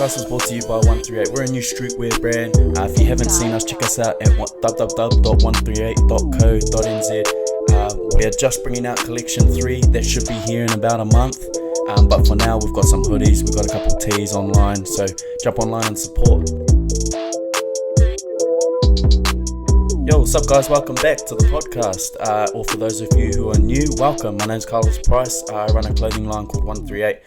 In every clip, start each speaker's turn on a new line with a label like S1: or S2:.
S1: podcast is brought to you by 138. We're a new streetwear brand. If you haven't seen us, check us out at www.138.co.nz. We're just bringing out collection 3. That should be here in about a month. But for now, we've got some hoodies, we've got a couple tees online. So jump online and support. Yo, what's up guys? Welcome back to the podcast. Or for those of you who are new, welcome. My name's Carlos Price. I run a clothing line called 138.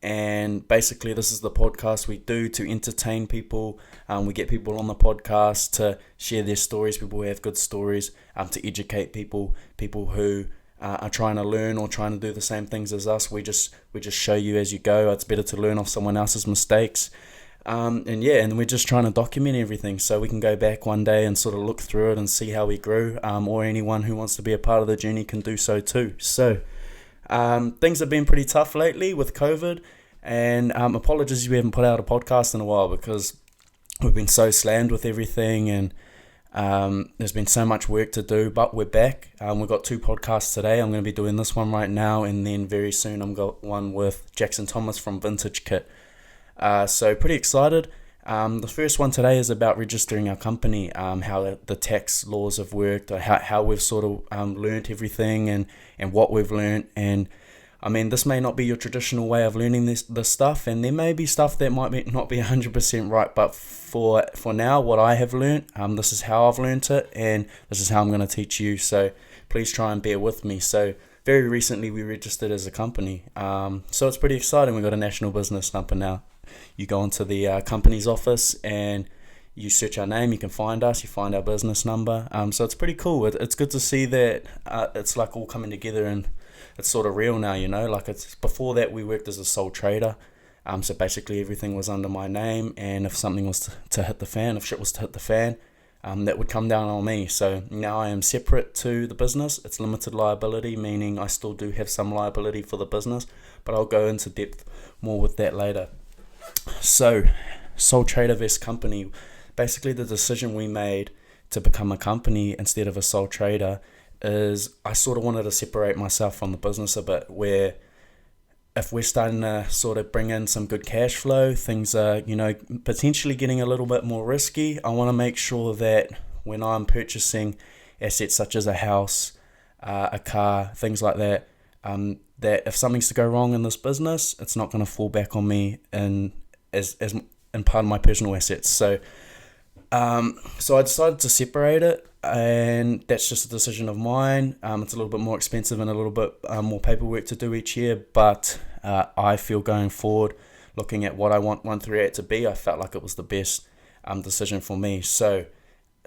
S1: And basically this is the podcast we do to entertain people. We get people on the podcast to share their stories, people who have good stories, to educate people who are trying to learn or trying to do the same things as us. We just show you as you go. It's better to learn off someone else's mistakes. And we're just trying to document everything so we can go back one day and sort of look through it and see how we grew, or anyone who wants to be a part of the journey can do so too. So things have been pretty tough lately with COVID, and apologies we haven't put out a podcast in a while because we've been so slammed with everything, and there's been so much work to do, but we're back. We've got 2 podcasts today. I'm going to be doing this one right now, and then very soon I've got one with Jackson Thomas from Vintage Kit. So pretty excited. The first one today is about registering our company, how the tax laws have worked, how we've sort of learnt everything and what we've learnt. And I mean, this may not be your traditional way of learning this stuff, and there may be stuff that might not be 100% right, but for now, what I have learnt, this is how I've learnt it, and this is how I'm going to teach you. So please try and bear with me. So very recently we registered as a company, so it's pretty exciting. We've got a national business number now. You go into the company's office and you search our name, you can find us, you find our business number. So it's pretty cool. It's good to see that it's like all coming together and it's sort of real now, you know. Like, it's before that we worked as a sole trader. So basically everything was under my name, and if something was to hit the fan, if shit was to hit the fan, that would come down on me. So now I am separate to the business. It's limited liability, meaning I still do have some liability for the business, but I'll go into depth more with that later. So, sole trader versus company. Basically, the decision we made to become a company instead of a sole trader is I sort of wanted to separate myself from the business a bit, where if we're starting to sort of bring in some good cash flow, things are, potentially getting a little bit more risky. I want to make sure that when I'm purchasing assets such as a house, a car, things like that, that if something's to go wrong in this business, it's not going to fall back on me as part of my personal assets. So I decided to separate it, and that's just a decision of mine. It's a little bit more expensive and a little bit more paperwork to do each year, but I feel going forward, looking at what I want 138 to be, I felt like it was the best decision for me. So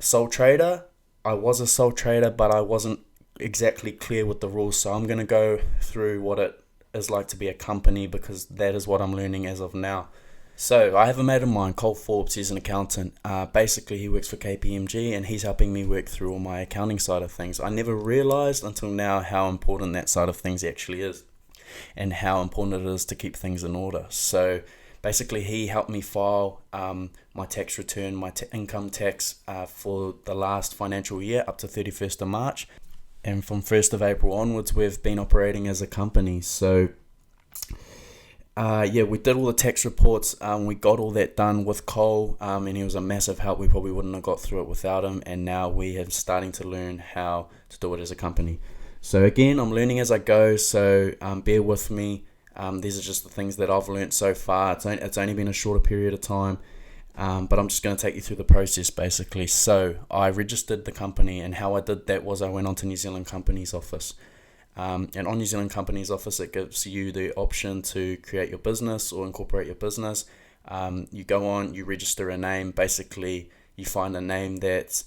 S1: sole trader, I was a sole trader, but I wasn't exactly clear with the rules, so I'm going to go through what it is like to be a company, because that is what I'm learning as of now. So I have a mate of mine, Cole Forbes. He's an accountant. Basically he works for KPMG, and he's helping me work through all my accounting side of things. I never realized until now how important that side of things actually is, and how important it is to keep things in order. So basically he helped me file my tax return, my income tax for the last financial year up to 31st of March. And from 1st of April onwards, we've been operating as a company. So, we did all the tax reports. We got all that done with Cole, and he was a massive help. We probably wouldn't have got through it without him. And now we are starting to learn how to do it as a company. So again, I'm learning as I go. So bear with me. These are just the things that I've learned so far. It's only been a shorter period of time. But I'm just going to take you through the process basically. So I registered the company, and how I did that was I went on to New Zealand Companies Office. And on New Zealand Companies Office, it gives you the option to create your business or incorporate your business. You go on, you register a name. Basically, you find a name that's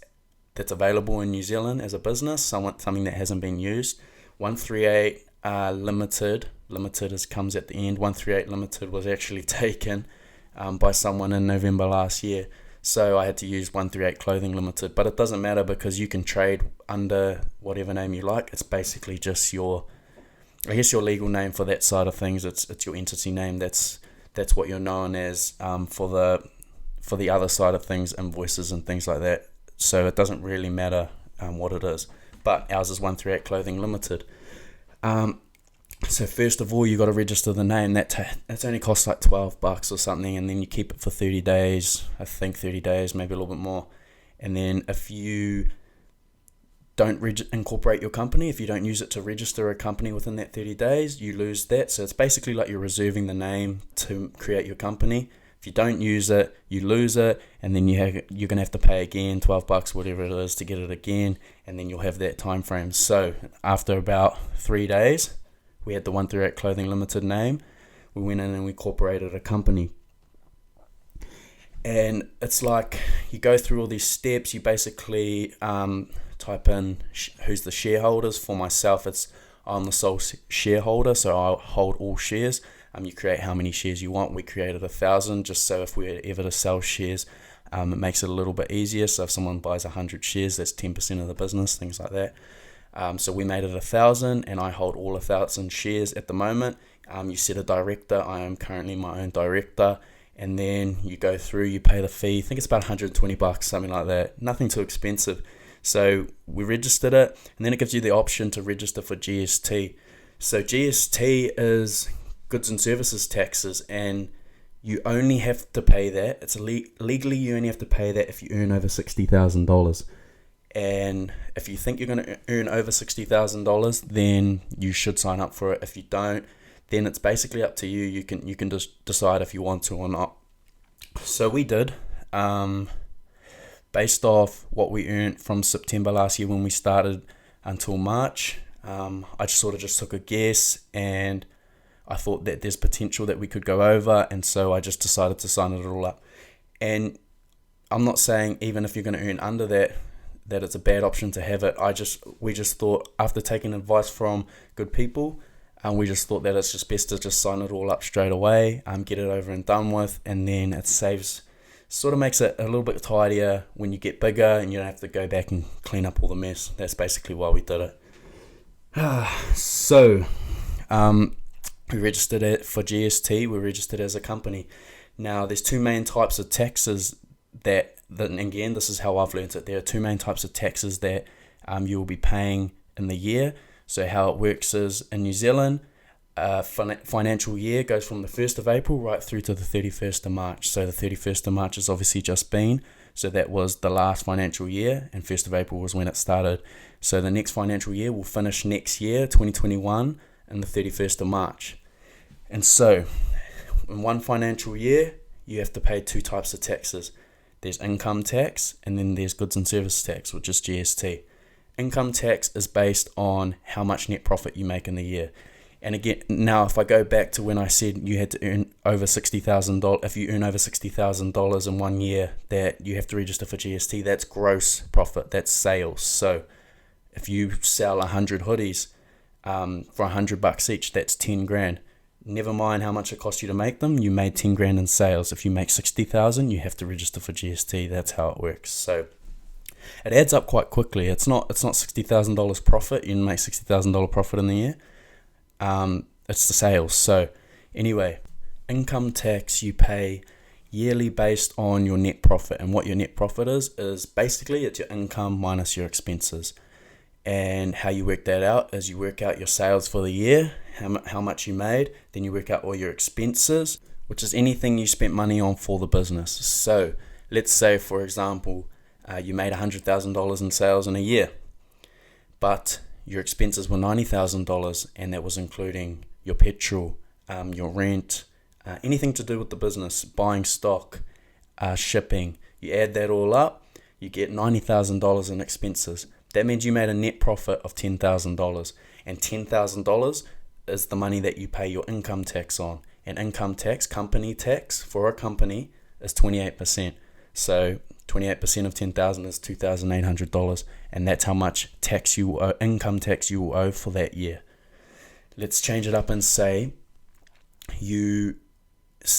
S1: available in New Zealand as a business, something that hasn't been used. 138 Limited comes at the end. 138 Limited was actually taken by someone in November last year, so I had to use 138 Clothing Limited, but it doesn't matter because you can trade under whatever name you like. It's basically just your legal name for that side of things. It's your entity name. That's what you're known as for the other side of things, invoices and things like that. So it doesn't really matter what it is, but ours is 138 Clothing Limited. So first of all, you got to register the name. That's only costs like $12 or something, and then you keep it for 30 days. I think 30 days, maybe a little bit more. And then if you don't incorporate your company, if you don't use it to register a company within that 30 days, you lose that. So it's basically like you're reserving the name to create your company. If you don't use it, you lose it, and then you're going to have to pay again, $12, whatever it is, to get it again, and then you'll have that time frame. So after about 3 days, we had the 138 Clothing Limited name. We went in and we incorporated a company. And it's like you go through all these steps. You basically type in who's the shareholders. For myself, I'm the sole shareholder, so I hold all shares. You create how many shares you want. We created 1,000, just so if we're ever to sell shares, it makes it a little bit easier. So if someone buys 100 shares, that's 10% of the business, things like that. So we made it 1,000, and I hold all 1,000 shares at the moment. You set a director. I am currently my own director, and then you go through, you pay the fee. I think it's about $120, something like that. Nothing too expensive. So we registered it, and then it gives you the option to register for GST. So GST is goods and services taxes, and you only have to pay that. It's legally you only have to pay that if you earn over $60,000. And if you think you're going to earn over $60,000, then you should sign up for it. If you don't, then it's basically up to you. You can just decide if you want to or not. So we did, based off what we earned from September last year when we started until March. I just took a guess, and I thought that there's potential that we could go over, and so I just decided to sign it all up. And I'm not saying even if you're going to earn under that it's a bad option to have it. We just thought, after taking advice from good people, we just thought that it's just best to just sign it all up straight away, get it over and done with, and then it sort of makes it a little bit tidier when you get bigger, and you don't have to go back and clean up all the mess. That's basically why we did it. So, we registered it for GST. We registered as a company. Now, there's two main types of taxes that again, this is how I've learned it. There are two main types of taxes that you will be paying in the year. So how it works is, in New Zealand, financial year goes from the 1st of April right through to the 31st of March. So the 31st of March has obviously just been. So that was the last financial year, and 1st of April was when it started. So the next financial year will finish next year, 2021, and the 31st of March. And so in one financial year, you have to pay two types of taxes. There's income tax, and then there's goods and service tax, which is GST. Income tax is based on how much net profit you make in the year. And again, now if I go back to when I said you had to earn over $60,000, if you earn over $60,000 in 1 year, that you have to register for GST, that's gross profit, that's sales. So if you sell 100 hoodies for $100 each, that's 10 grand. Never mind how much it cost you to make them, you made 10 grand in sales. If you make 60,000, you have to register for GST. That's how it works. So it adds up quite quickly. It's not $60,000 profit. You make $60,000 profit in the year. It's the sales. So anyway, income tax you pay yearly based on your net profit, and what your net profit is basically it's your income minus your expenses. And how you work that out is you work out your sales for the year, how much you made, then you work out all your expenses, which is anything you spent money on for the business. So let's say, for example, you made $100,000 in sales in a year, but your expenses were $90,000, and that was including your petrol, your rent, anything to do with the business, buying stock, shipping. You add that all up, you get $90,000 in expenses. That means you made a net profit of $10,000, and $10,000 is the money that you pay your income tax on. And income tax, company tax for a company, is 28%. So 28% of $10,000 is $2,800, and that's how much tax you owe, income tax you will owe for that year. Let's change it up and say you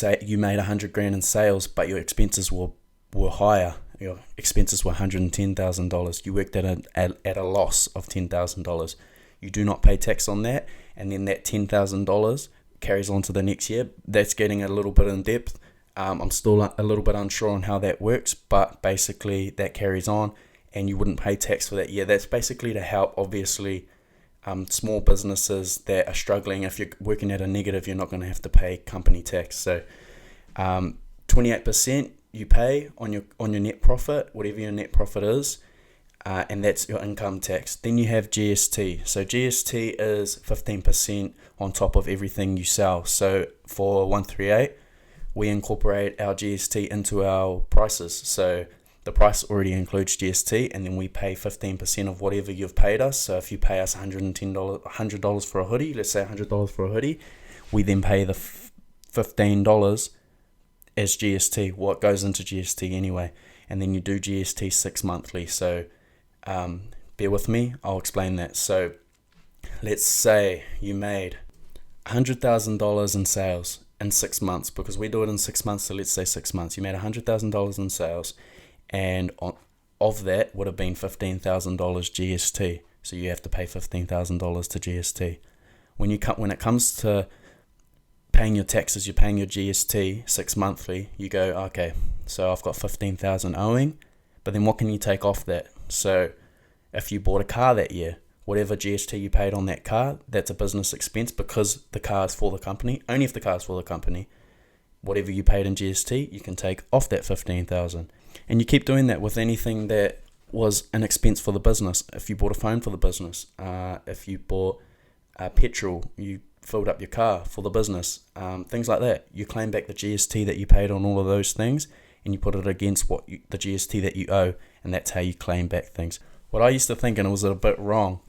S1: made 100 grand in sales, but your expenses were higher. Your expenses were $110,000. You worked at a loss of $10,000. You do not pay tax on that, and then that $10,000 carries on to the next year. That's getting a little bit in depth. I'm still a little bit unsure on how that works, but basically that carries on, and you wouldn't pay tax for that year. That's basically to help, obviously, small businesses that are struggling. If you're working at a negative, you're not going to have to pay company tax. So 28% you pay on your net profit, whatever your net profit is, and that's your income tax. Then you have GST. So GST is 15% on top of everything you sell. So for 138, we incorporate our GST into our prices. So the price already includes GST, and then we pay 15% of whatever you've paid us. So if you pay us $100 for a hoodie, let's say $100 for a hoodie, we then pay the $15 as GST, what goes into GST anyway. And then you do GST 6 monthly. So bear with me, I'll explain that. So let's say you made $100,000 in sales in 6 months, because we do it in 6 months. So let's say 6 months, you made $100,000 in sales, and of that would have been $15,000 GST. So you have to pay $15,000 to GST. When it comes to paying your taxes, you're paying your GST 6 monthly. You go, okay, so I've got $15,000 owing, but then what can you take off that? So if you bought a car that year, whatever GST you paid on that car, that's a business expense because the car is for the company. Only if the car is for the company, whatever you paid in GST, you can take off that $15,000. And you keep doing that with anything that was an expense for the business. If you bought a phone for the business, if you bought petrol, you filled up your car for the business, things like that. You claim back the GST that you paid on all of those things, and you put it against the GST that you owe, and that's how you claim back things. What I used to think, and it was a bit wrong,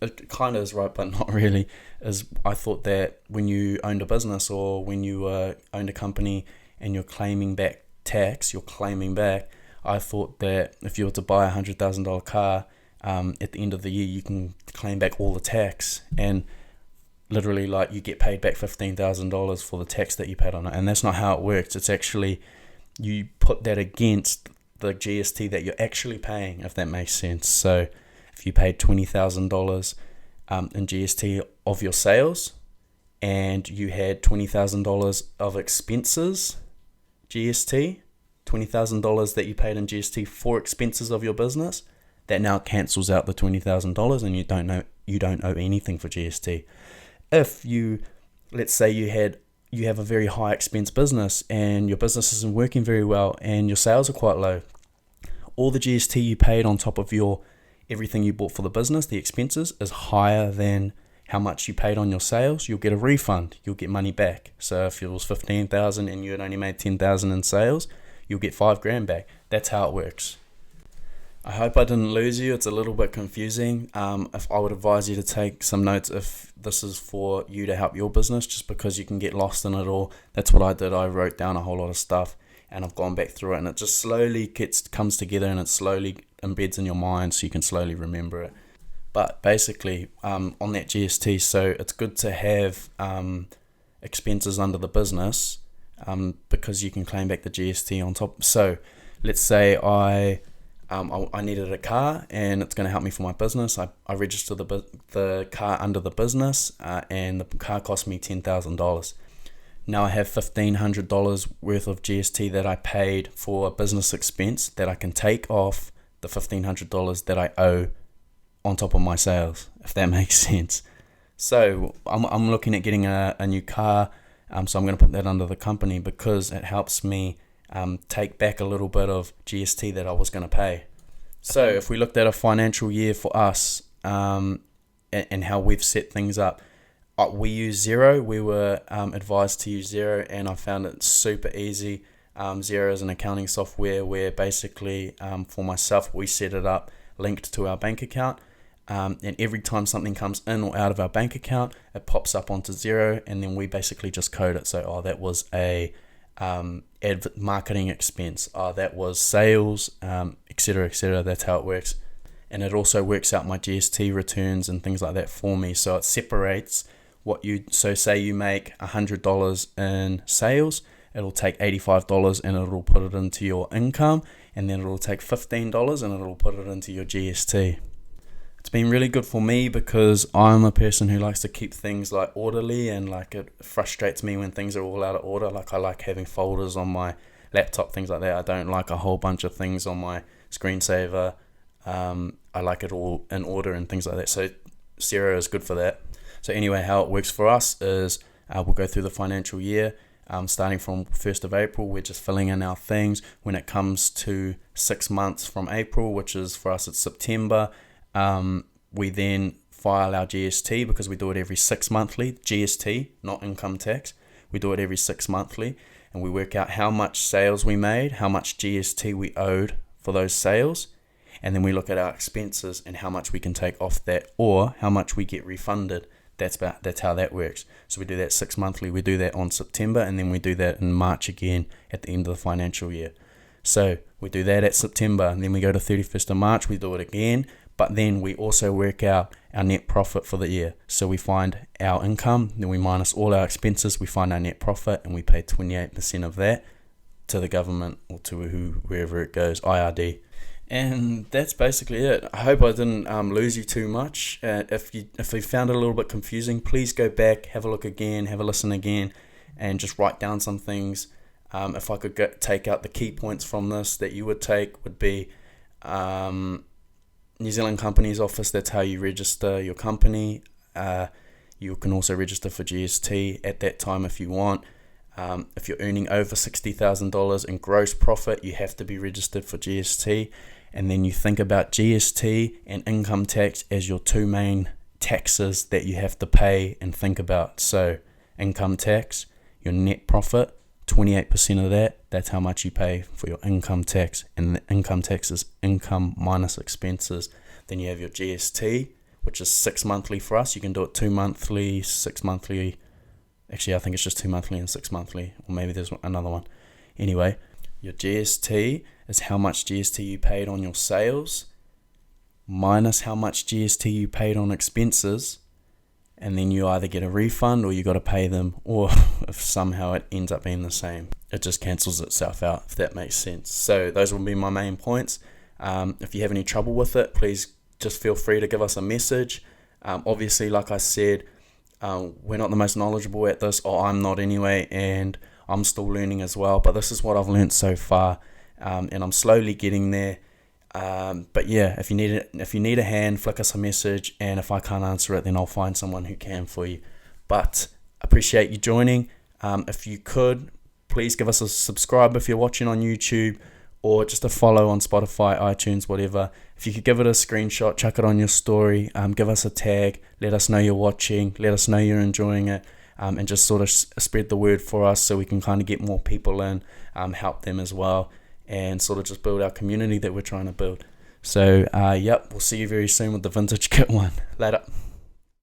S1: it kind of is right, but not really, is I thought that when you owned a business or when you owned a company and you're claiming back tax, I thought that if you were to buy a $100,000 car, at the end of the year, you can claim back all the tax, and literally, like, you get paid back $15,000 for the tax that you paid on it. And that's not how it works. It's actually, you put that against the GST that you're actually paying, if that makes sense. So if you paid $20,000 in GST of your sales, and you had $20,000 of expenses, GST, $20,000 that you paid in GST for expenses of your business, that now cancels out the $20,000, and you don't owe anything for GST. If let's say you have a very high expense business and your business isn't working very well and your sales are quite low, all the GST you paid on top of everything you bought for the business, the expenses, is higher than how much you paid on your sales. You'll get a refund. You'll get money back. So if it was $15,000 and you had only made $10,000 in sales, you'll get $5,000 back. That's how it works. I hope I didn't lose you. It's a little bit confusing. If I would advise you to take some notes if this is for you to help your business, just because you can get lost in it all. That's what I did. I wrote down a whole lot of stuff, and I've gone back through it, and it just slowly comes together, and it slowly embeds in your mind, so you can slowly remember it. But basically, on that GST, so it's good to have expenses under the business, because you can claim back the GST on top. So let's say I needed a car, and it's going to help me for my business. I register the car under the business, and the car cost me $10,000. Now I have $1,500 worth of GST that I paid for a business expense that I can take off the $1,500 that I owe on top of my sales, if that makes sense. So I'm looking at getting a new car, so I'm going to put that under the company because it helps me take back a little bit of GST that I was going to pay. So if we looked at a financial year for us, and how we've set things up, we use Xero. We were advised to use Xero, and I found it super easy. Xero is an accounting software where basically, for myself, we set it up linked to our bank account, and every time something comes in or out of our bank account, it pops up onto Xero, and then we basically just code it. So, that was a marketing expense, that was sales, etc., etc. That's how it works. And it also works out my GST returns and things like that for me. So it separates so say you make $100 in sales, it'll take $85 and it'll put it into your income, and then it'll take $15 and it'll put it into your GST. It's been really good for me because I'm a person who likes to keep things like orderly, and like it frustrates me when things are all out of order. Like I like having folders on my laptop, things like that. I don't like a whole bunch of things on my screensaver. I like it all in order and things like that. So 0 is good for that. So anyway, how it works for us is we'll go through the financial year. Starting from 1st of April, we're just filling in our things. When it comes to 6 months from April, which is for us, it's September, we then file our GST because we do it every 6 monthly. GST, not income tax. We do it every 6 monthly, and we work out how much sales we made, how much GST we owed for those sales, and then we look at our expenses and how much we can take off that or how much we get refunded. That's how that works. So we do that 6 monthly. We do that on September, and then we do that in March again at the end of the financial year. So we do that at September, and then we go to 31st of March. We do it again, but then we also work out our net profit for the year. So we find our income, then we minus all our expenses. We find our net profit, and we pay 28% of that to the government or to wherever it goes, IRD. And that's basically it. I hope I didn't lose you too much. If you found it a little bit confusing, please go back, have a look again, have a listen again, and just write down some things. If I could take out the key points from this that you would take would be New Zealand Companies Office. That's how you register your company. You can also register for GST at that time if you want. If you're earning over $60,000 in gross profit, you have to be registered for GST. And then you think about GST and income tax as your two main taxes that you have to pay and think about. So income tax, your net profit, 28% of that's how much you pay for your income tax. And the income tax is income minus expenses. Then you have your GST, which is 6 monthly for us. You can do it 2 monthly, 6 monthly. Actually, I think it's just 2 monthly and 6 monthly, or maybe there's another one. Anyway, your GST is how much GST you paid on your sales minus how much GST you paid on expenses, and then you either get a refund or you got to pay them, or if somehow it ends up being the same, it just cancels itself out, if that makes sense. So those will be my main points. If you have any trouble with it, please just feel free to give us a message. Obviously, like I said, we're not the most knowledgeable at this, or I'm not anyway, and I'm still learning as well, but this is what I've learned so far, and I'm slowly getting there. But yeah, if you need a hand, flick us a message, and if I can't answer it, then I'll find someone who can for you. But appreciate you joining. If you could, please give us a subscribe if you're watching on YouTube, or just a follow on Spotify, iTunes, whatever. If you could give it a screenshot, chuck it on your story, give us a tag, let us know you're watching, let us know you're enjoying it, and just sort of spread the word for us so we can kind of get more people in, help them as well, and sort of just build our community that we're trying to build. So, we'll see you very soon with the Vintage Kit one. Later.